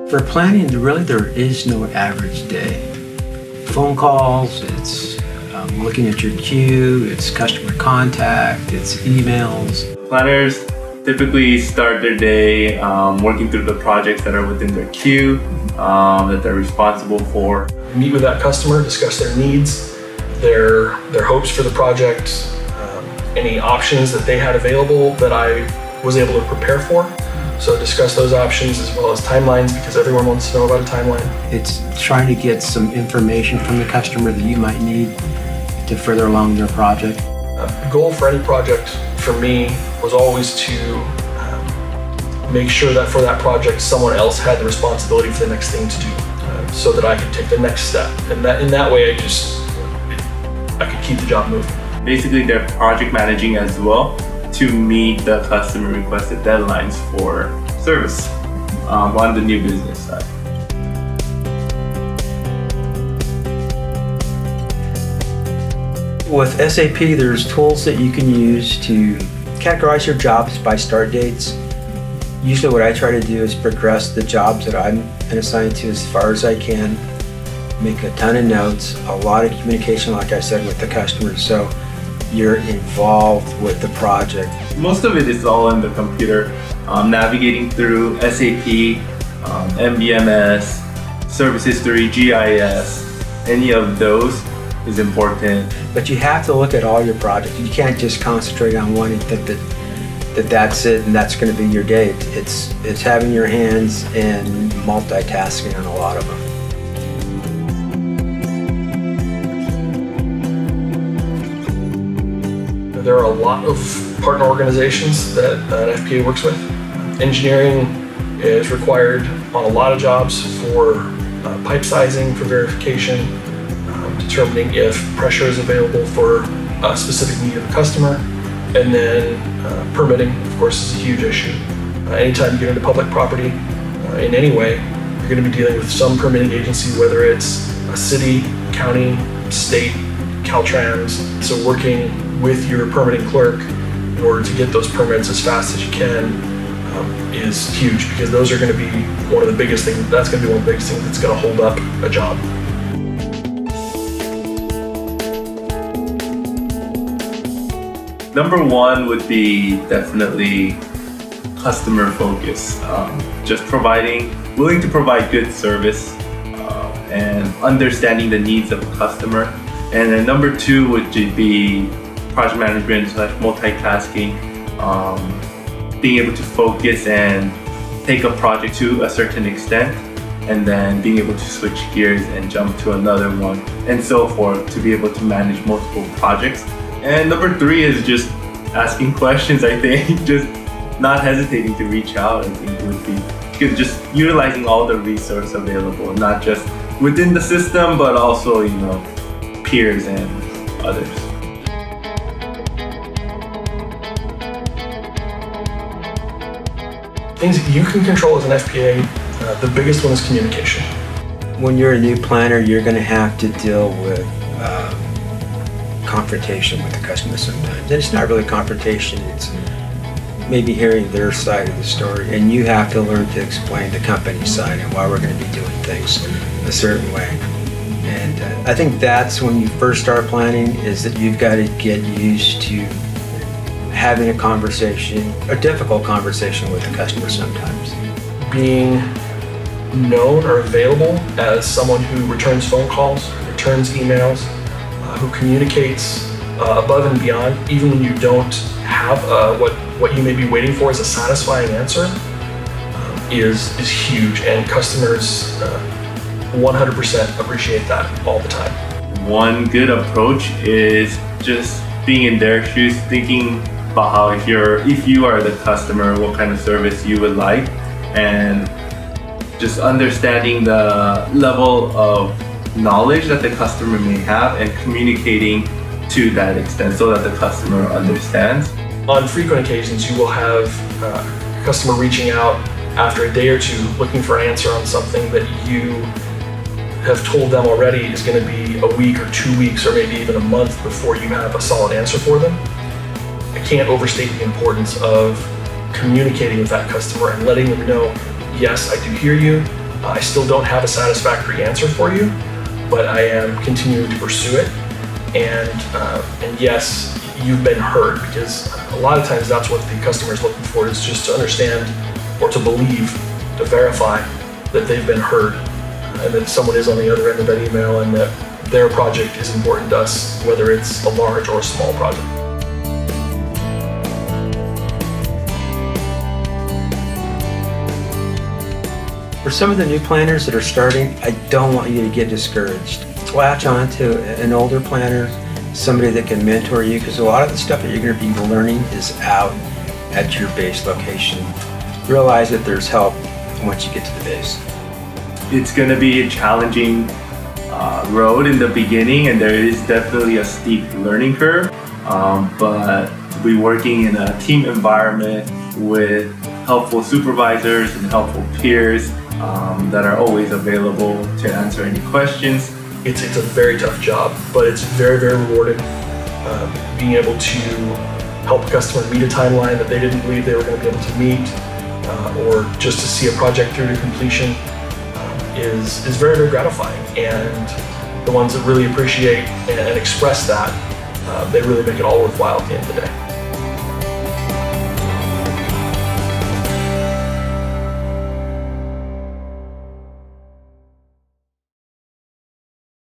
For planning, really there is no average day. Phone calls, it's looking at your queue, it's customer contact, it's emails. Planners typically start their day working through the projects that are within their queue, that they're responsible for. Meet with that customer, discuss their needs, their hopes for the project, any options that they had available that I was able to prepare for. So discuss those options as well as timelines, because everyone wants to know about a timeline. It's trying to get some information from the customer that you might need to further along their project. The goal for any project for me was always to make sure that for that project someone else had the responsibility for the next thing to do, so that I could take the next step. And that in that way I could keep the job moving. Basically, they're project managing as well to meet the customer requested deadlines for service on the new business side. With SAP, there's tools that you can use to categorize your jobs by start dates. Usually what I try to do is progress the jobs that I'm assigned to as far as I can, make a ton of notes, a lot of communication, like I said, with the customers, so you're involved with the project. Most of it is all in the computer, navigating through SAP, MBMS, service history, GIS, any of those is important. But you have to look at all your projects. You can't just concentrate on one and think that's it and that's going to be your day. It's having your hands and multitasking on a lot of them. There are a lot of partner organizations that FPA works with. Engineering is required on a lot of jobs for pipe sizing, for verification, determining if pressure is available for a specific need of the customer, and then permitting, of course, is a huge issue. Anytime you get into public property in any way, you're going to be dealing with some permitting agency, whether it's a city, county, state, Caltrans. So working with your permitting clerk in order to get those permits as fast as you can is huge, because those are going to be one of the biggest things. That's going to be one of the biggest things that's going to hold up a job. Number one would be definitely customer focus. Just willing to provide good service and understanding the needs of the customer. And then number two would be project management / multitasking, being able to focus and take a project to a certain extent, and then being able to switch gears and jump to another one, and so forth, to be able to manage multiple projects. And number three is just asking questions, I think. Just not hesitating to reach out, I think would be good. Just utilizing all the resources available, not just within the system, but also, peers and others. Things that you can control as an FPA, the biggest one is communication. When you're a new planner, you're going to have to deal with confrontation with the customer sometimes. And it's not really confrontation, it's maybe hearing their side of the story, and you have to learn to explain the company's side and why we're going to be doing things a certain way. And I think that's when you first start planning, is that you've got to get used to having a conversation, a difficult conversation with the customer sometimes. Being known or available as someone who returns phone calls, returns emails, who communicates above and beyond, even when you don't have what you may be waiting for as a satisfying answer, is huge, and customers 100% appreciate that all the time. One good approach is just being in their shoes, thinking about how if you are the customer, what kind of service you would like, and just understanding the level of knowledge that the customer may have and communicating to that extent so that the customer understands. On frequent occasions, you will have a customer reaching out after a day or two looking for an answer on something that you have told them already is going to be a week or 2 weeks or maybe even a month before you have a solid answer for them. I can't overstate the importance of communicating with that customer and letting them know, yes, I do hear you, I still don't have a satisfactory answer for you, but I am continuing to pursue it. And yes, you've been heard, because a lot of times that's what the customer is looking for, is just to understand or to believe, to verify that they've been heard and that someone is on the other end of that email and that their project is important to us, whether it's a large or a small project. For some of the new planners that are starting, I don't want you to get discouraged. Latch on to an older planner, somebody that can mentor you, because a lot of the stuff that you're going to be learning is out at your base location. Realize that there's help once you get to the base. It's going to be a challenging road in the beginning, and there is definitely a steep learning curve, but to be working in a team environment with helpful supervisors and helpful peers that are always available to answer any questions. It's a very tough job, but it's very, very rewarding. Being able to help a customer meet a timeline that they didn't believe they were going to be able to meet, or just to see a project through to completion is very, very gratifying. And the ones that really appreciate and express that, they really make it all worthwhile at the end of the day.